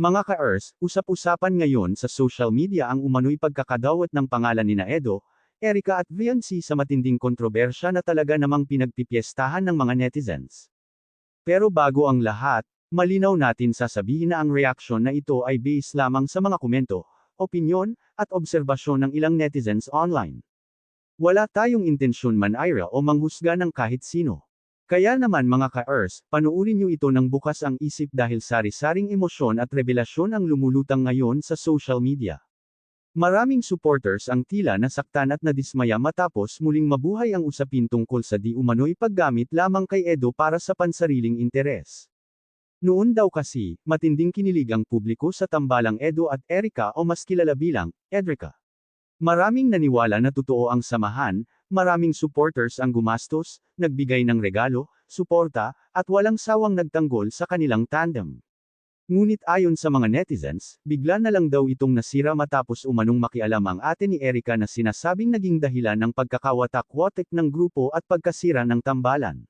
Mga ka-Ers, usap-usapan ngayon sa social media ang umano'y pagkakadawat ng pangalan nina Edo, Erica at Viancy sa matinding kontrobersya na talaga namang pinagpipiestahan ng mga netizens. Pero bago ang lahat, malinaw natin sasabihin na ang reaksyon na ito ay base lamang sa mga komento, opinyon, at obserbasyon ng ilang netizens online. Wala tayong intensyon man-ira o manghusga ng kahit sino. Kaya naman mga ka-Ers, panuurin niyo ito ng bukas ang isip dahil sari-saring emosyon at revelasyon ang lumulutang ngayon sa social media. Maraming supporters ang tila nasaktan at nadismaya matapos muling mabuhay ang usapin tungkol sa di umano'y paggamit lamang kay Edo para sa pansariling interes. Noon daw kasi, matinding kinilig ang publiko sa tambalang Edo at Erica o mas kilala bilang, Edrica. Maraming naniwala na totoo ang samahan, maraming supporters ang gumastos, nagbigay ng regalo, suporta, at walang sawang nagtanggol sa kanilang tandem. Ngunit ayon sa mga netizens, bigla na lang daw itong nasira matapos umanong makialam ang ate ni Erica na sinasabing naging dahilan ng pagkakawatak-watak ng grupo at pagkasira ng tambalan.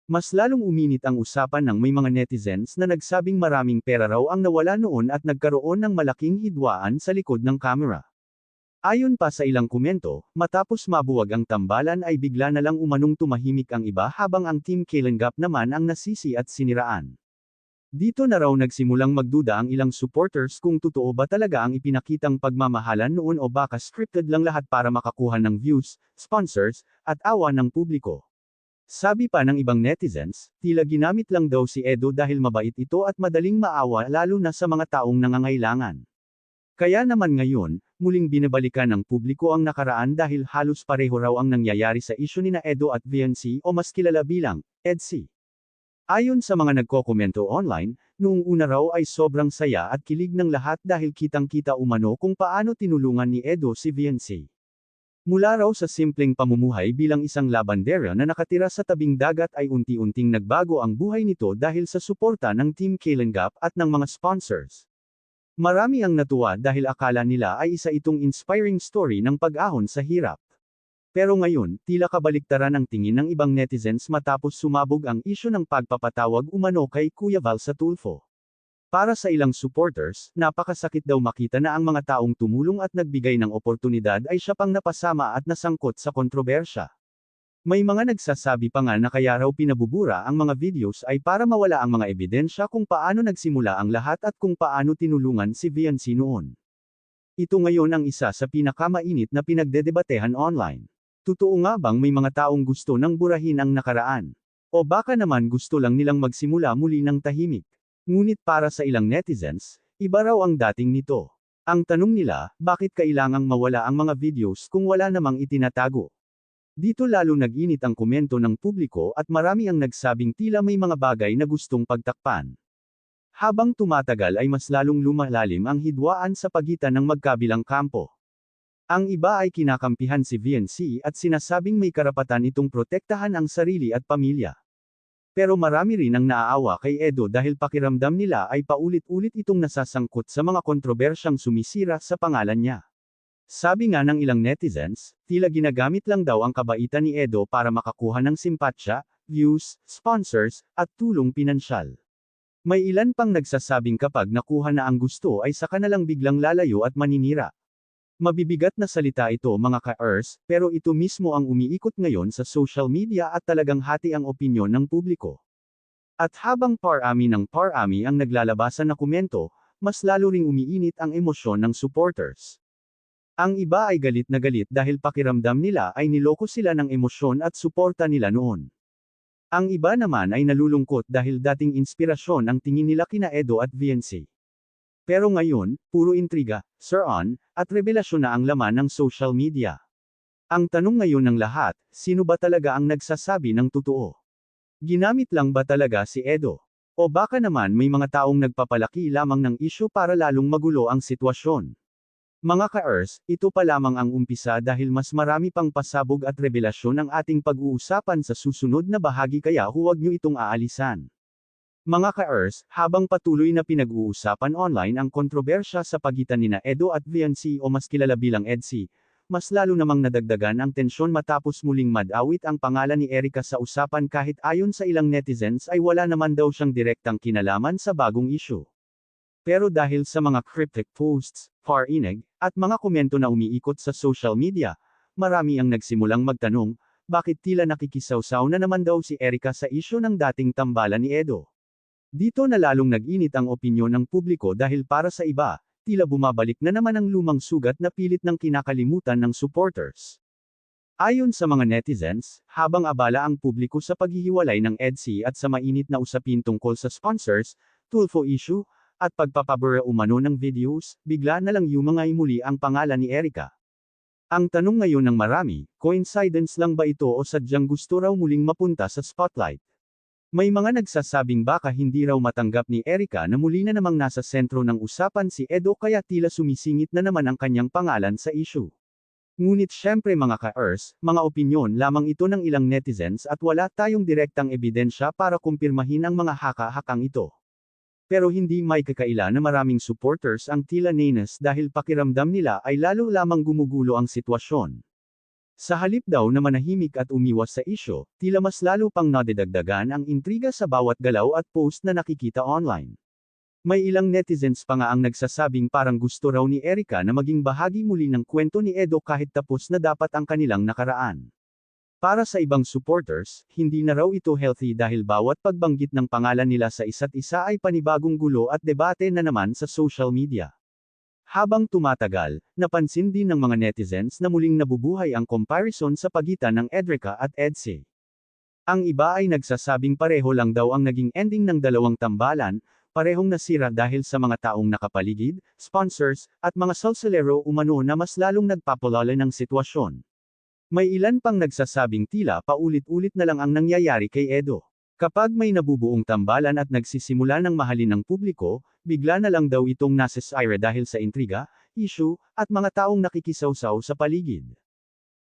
Mas lalong uminit ang usapan ng may mga netizens na nagsabing maraming pera raw ang nawala noon at nagkaroon ng malaking hidwaan sa likod ng kamera. Ayon pa sa ilang komento, matapos mabuwag ang tambalan ay bigla na lang umanong tumahimik ang iba habang ang Team Kalinggap naman ang nasisi at siniraan. Dito na raw nagsimulang magduda ang ilang supporters kung totoo ba talaga ang ipinakitang pagmamahalan noon o baka scripted lang lahat para makakuha ng views, sponsors, at awa ng publiko. Sabi pa ng ibang netizens, tila ginamit lang daw si Edo dahil mabait ito at madaling maawa lalo na sa mga taong nangangailangan. Kaya naman ngayon, muling binabalikan ng publiko ang nakaraan dahil halos pareho raw ang nangyayari sa isyu nina Edo at Viancy o mas kilala bilang, EDC. Ayon sa mga nagkokomento online, noong una raw ay sobrang saya at kilig ng lahat dahil kitang-kita umano kung paano tinulungan ni Edo si Viancy. Mula raw sa simpleng pamumuhay bilang isang labandera na nakatira sa tabing dagat ay unti-unting nagbago ang buhay nito dahil sa suporta ng Team Kalinggap at ng mga sponsors. Marami ang natuwa dahil akala nila ay isa itong inspiring story ng pag-ahon sa hirap. Pero ngayon, tila kabaliktaran ang tingin ng ibang netizens matapos sumabog ang isyu ng pagpapatawag umano kay Kuya Val sa Tulfo. Para sa ilang supporters, napakasakit daw makita na ang mga taong tumulong at nagbigay ng oportunidad ay siya pang napasama at nasangkot sa kontrobersya. May mga nagsasabi pa nga na kaya raw pinabubura ang mga videos ay para mawala ang mga ebidensya kung paano nagsimula ang lahat at kung paano tinulungan si Viancy noon. Ito ngayon ang isa sa pinakamainit na pinagdedebatehan online. Totoo nga bang may mga taong gusto nang burahin ang nakaraan? O baka naman gusto lang nilang magsimula muli ng tahimik? Ngunit para sa ilang netizens, iba raw ang dating nito. Ang tanong nila, bakit kailangang mawala ang mga videos kung wala namang itinatago? Dito lalo nag-init ang komento ng publiko at marami ang nagsabing tila may mga bagay na gustong pagtakpan. Habang tumatagal ay mas lalong lumalalim ang hidwaan sa pagitan ng magkabilang kampo. Ang iba ay kinakampihan si Viancy at sinasabing may karapatan itong protektahan ang sarili at pamilya. Pero marami rin ang naaawa kay Edo dahil pakiramdam nila ay paulit-ulit itong nasasangkot sa mga kontrobersyang sumisira sa pangalan niya. Sabi nga ng ilang netizens, tila ginagamit lang daw ang kabaitan ni Edo para makakuha ng simpatsya, views, sponsors, at tulong pinansyal. May ilan pang nagsasabing kapag nakuha na ang gusto ay saka na lang biglang lalayo at maninira. Mabibigat na salita ito mga ka-Ers, pero ito mismo ang umiikot ngayon sa social media at talagang hati ang opinyon ng publiko. At habang parami ng parami ang naglalabasan na komento, mas lalo ring umiinit ang emosyon ng supporters. Ang iba ay galit na galit dahil pakiramdam nila ay niloko sila ng emosyon at suporta nila noon. Ang iba naman ay nalulungkot dahil dating inspirasyon ang tingin nila kina Edo at Viancy. Pero ngayon, puro intriga, sir-on, at revelasyon na ang laman ng social media. Ang tanong ngayon ng lahat, sino ba talaga ang nagsasabi ng totoo? Ginamit lang ba talaga si Edo? O baka naman may mga taong nagpapalaki lamang ng isyu para lalong magulo ang sitwasyon? Mga ka-Ers, ito pa lamang ang umpisa dahil mas marami pang pasabog at revelasyon ang ating pag-uusapan sa susunod na bahagi kaya huwag nyo itong aalisan. Mga ka-Ers, habang patuloy na pinag-uusapan online ang kontrobersya sa pagitan nina Edo at Viancy o mas kilala bilang EDC, mas lalo namang nadagdagan ang tensyon matapos muling madawit ang pangalan ni Erica sa usapan kahit ayon sa ilang netizens ay wala naman daw siyang direktang kinalaman sa bagong issue. Pero dahil sa mga cryptic posts, parinig, at mga komento na umiikot sa social media, marami ang nagsimulang magtanong, bakit tila nakikisawsaw na naman daw si Erica sa isyu ng dating tambalan ni Edo? Dito na lalong nag-init ang opinyon ng publiko dahil para sa iba, tila bumabalik na naman ang lumang sugat na pilit ng kinakalimutan ng supporters. Ayon sa mga netizens, habang abala ang publiko sa paghihiwalay ng EDC at sa mainit na usapin tungkol sa sponsors, Tulfo issue, at pagpapabura umano ng videos, bigla na lang yumangay muli ang pangalan ni Erica. Ang tanong ngayon ng marami, coincidence lang ba ito o sadyang gusto raw muling mapunta sa spotlight? May mga nagsasabing baka hindi raw matanggap ni Erica na muli na namang nasa sentro ng usapan si Edo kaya tila sumisingit na naman ang kanyang pangalan sa issue. Ngunit syempre mga ka-ers, mga opinyon lamang ito ng ilang netizens at wala tayong direktang ebidensya para kumpirmahin ang mga haka-hakang ito. Pero hindi may kakaila na maraming supporters ang tila nainis dahil pakiramdam nila ay lalo lamang gumugulo ang sitwasyon. Sa halip daw na manahimik at umiwas sa isyo, tila mas lalo pang nadidagdagan ang intriga sa bawat galaw at post na nakikita online. May ilang netizens pa nga ang nagsasabing parang gusto raw ni Erica na maging bahagi muli ng kwento ni Edo kahit tapos na dapat ang kanilang nakaraan. Para sa ibang supporters, hindi na raw ito healthy dahil bawat pagbanggit ng pangalan nila sa isa't isa ay panibagong gulo at debate na naman sa social media. Habang tumatagal, napansin din ng mga netizens na muling nabubuhay ang comparison sa pagitan ng Edrica at EDC. Ang iba ay nagsasabing pareho lang daw ang naging ending ng dalawang tambalan, parehong nasira dahil sa mga taong nakapaligid, sponsors, at mga salsalero umano na mas lalong nagpapalala ng sitwasyon. May ilan pang nagsasabing tila paulit-ulit na lang ang nangyayari kay Edo. Kapag may nabubuong tambalan at nagsisimula ng mahalin ng publiko, bigla na lang daw itong nasisira dahil sa intriga, issue, at mga taong nakikisawsaw sa paligid.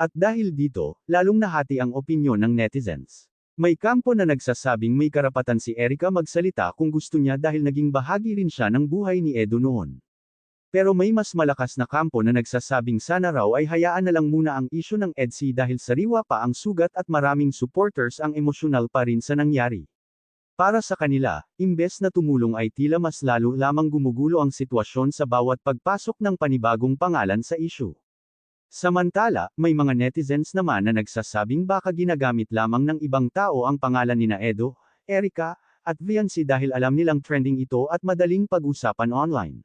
At dahil dito, lalong nahati ang opinyon ng netizens. May kampo na nagsasabing may karapatan si Erica magsalita kung gusto niya dahil naging bahagi rin siya ng buhay ni Edo noon. Pero may mas malakas na kampo na nagsasabing sana raw ay hayaan na lang muna ang isyu ng EDC dahil sariwa pa ang sugat at maraming supporters ang emosyonal pa rin sa nangyari. Para sa kanila, imbes na tumulong ay tila mas lalo lamang gumugulo ang sitwasyon sa bawat pagpasok ng panibagong pangalan sa issue. Samantala, may mga netizens naman na nagsasabing baka ginagamit lamang ng ibang tao ang pangalan nina Edo, Erica, at Viancy dahil alam nilang trending ito at madaling pag-usapan online.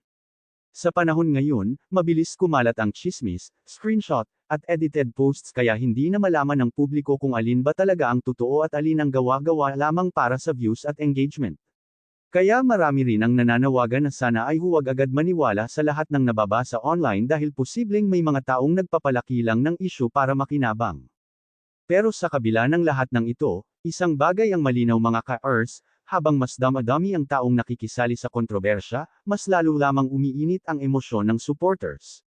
Sa panahon ngayon, mabilis kumalat ang tsismis, screenshot, at edited posts kaya hindi na malaman ng publiko kung alin ba talaga ang totoo at alin ang gawa-gawa lamang para sa views at engagement. Kaya marami rin ang nananawagan na sana ay huwag agad maniwala sa lahat ng nababasa online dahil posibleng may mga taong nagpapalaki lang ng issue para makinabang. Pero sa kabila ng lahat ng ito, isang bagay ang malinaw mga ka-ers, habang mas damadami ang taong nakikisali sa kontrobersya, mas lalo lamang umiinit ang emosyon ng supporters.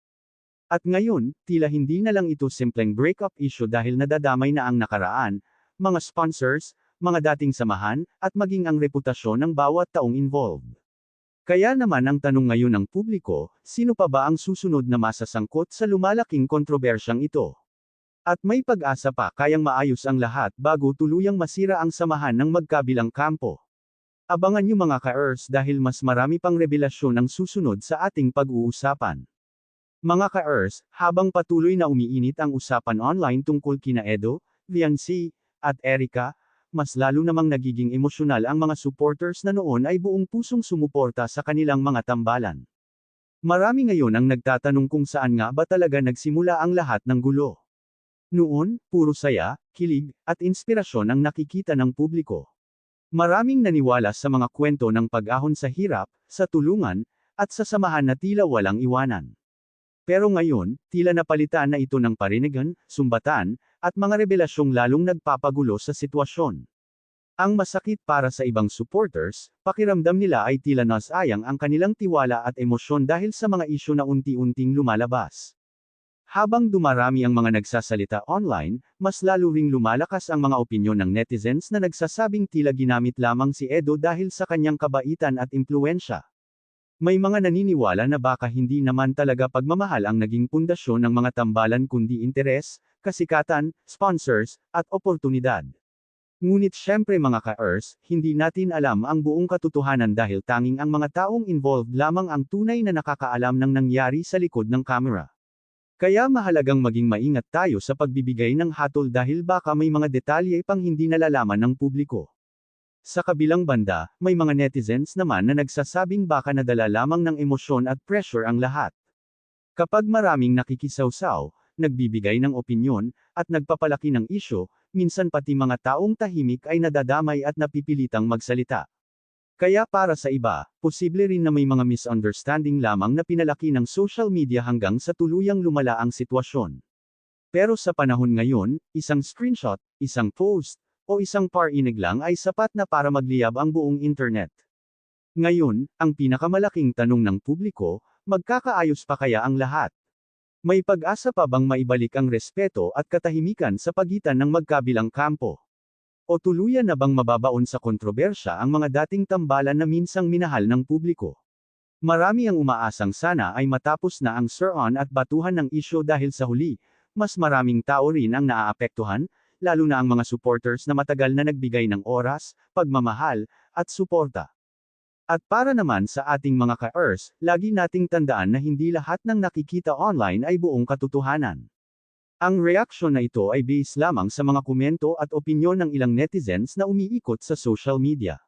At ngayon, tila hindi na lang ito simpleng breakup issue dahil nadadamay na ang nakaraan, mga sponsors, mga dating samahan, at maging ang reputasyon ng bawat taong involved. Kaya naman ang tanong ngayon ng publiko, sino pa ba ang susunod na masasangkot sa lumalaking kontrobersyang ito? At may pag-asa pa kayang maayos ang lahat bago tuluyang masira ang samahan ng magkabilang kampo. Abangan niyo mga ka-ers dahil mas marami pang revelasyon ang susunod sa ating pag-uusapan. Mga ka-ers, habang patuloy na umiinit ang usapan online tungkol kina Edo, Viancy, at Erica, mas lalo namang nagiging emosyonal ang mga supporters na noon ay buong pusong sumuporta sa kanilang mga tambalan. Marami ngayon ang nagtatanong kung saan nga ba talaga nagsimula ang lahat ng gulo. Noon, puro saya, kilig, at inspirasyon ang nakikita ng publiko. Maraming naniwala sa mga kwento ng pag-ahon sa hirap, sa tulungan, at sa samahan na tila walang iwanan. Pero ngayon, tila napalitan na ito ng parinigan, sumbatan, at mga revelasyong lalong nagpapagulo sa sitwasyon. Ang masakit para sa ibang supporters, pakiramdam nila ay tila nasayang ang kanilang tiwala at emosyon dahil sa mga isyu na unti-unting lumalabas. Habang dumarami ang mga nagsasalita online, mas lalo ring lumalakas ang mga opinyon ng netizens na nagsasabing tila ginamit lamang si Edo dahil sa kanyang kabaitan at impluwensya. May mga naniniwala na baka hindi naman talaga pagmamahal ang naging pundasyon ng mga tambalan kundi interes, kasikatan, sponsors, at oportunidad. Ngunit syempre mga ka-Earths, hindi natin alam ang buong katotohanan dahil tanging ang mga taong involved lamang ang tunay na nakakaalam ng nangyari sa likod ng kamera. Kaya mahalagang maging maingat tayo sa pagbibigay ng hatol dahil baka may mga detalye pang hindi nalalaman ng publiko. Sa kabilang banda, may mga netizens naman na nagsasabing baka nadala lamang ng emosyon at pressure ang lahat. Kapag maraming nakikisawsaw, nagbibigay ng opinyon, at nagpapalaki ng isyu, minsan pati mga taong tahimik ay nadadamay at napipilitang magsalita. Kaya para sa iba, posible rin na may mga misunderstanding lamang na pinalaki ng social media hanggang sa tuluyang lumala ang sitwasyon. Pero sa panahon ngayon, isang screenshot, isang post, o isang parinig lang ay sapat na para magliyab ang buong internet. Ngayon, ang pinakamalaking tanong ng publiko, magkakaayos pa kaya ang lahat? May pag-asa pa bang maibalik ang respeto at katahimikan sa pagitan ng magkabilang kampo? O tuluyan na bang mababaon sa kontrobersya ang mga dating tambalan na minsang minahal ng publiko? Marami ang umaasang sana ay matapos na ang sir-on at batuhan ng isyu dahil sa huli, mas maraming tao rin ang naaapektuhan, lalo na ang mga supporters na matagal na nagbigay ng oras, pagmamahal, at suporta. At para naman sa ating mga ka-Earths, lagi nating tandaan na hindi lahat ng nakikita online ay buong katotohanan. Ang reaksyon na ito ay based lamang sa mga komento at opinyon ng ilang netizens na umiikot sa social media.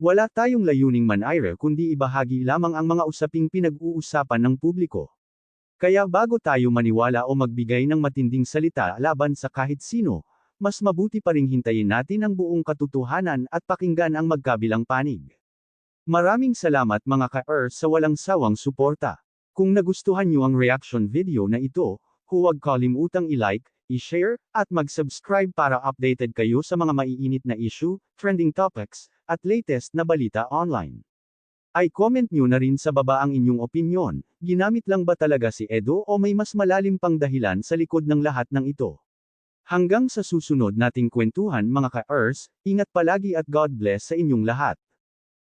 Wala tayong layuning manaire kundi ibahagi lamang ang mga usaping pinag-uusapan ng publiko. Kaya bago tayo maniwala o magbigay ng matinding salita laban sa kahit sino, mas mabuti pa ring hintayin natin ang buong katotohanan at pakinggan ang magkabilang panig. Maraming salamat mga ka-Earths sa walang sawang suporta. Kung nagustuhan niyo ang reaction video na ito, huwag kalimutang i-like, i-share, at mag-subscribe para updated kayo sa mga maiinit na issue, trending topics, at latest na balita online. I-comment nyo na rin sa baba ang inyong opinyon, ginamit lang ba talaga si Edo o may mas malalim pang dahilan sa likod ng lahat ng ito? Hanggang sa susunod nating kwentuhan mga ka-Earths, ingat palagi at God bless sa inyong lahat.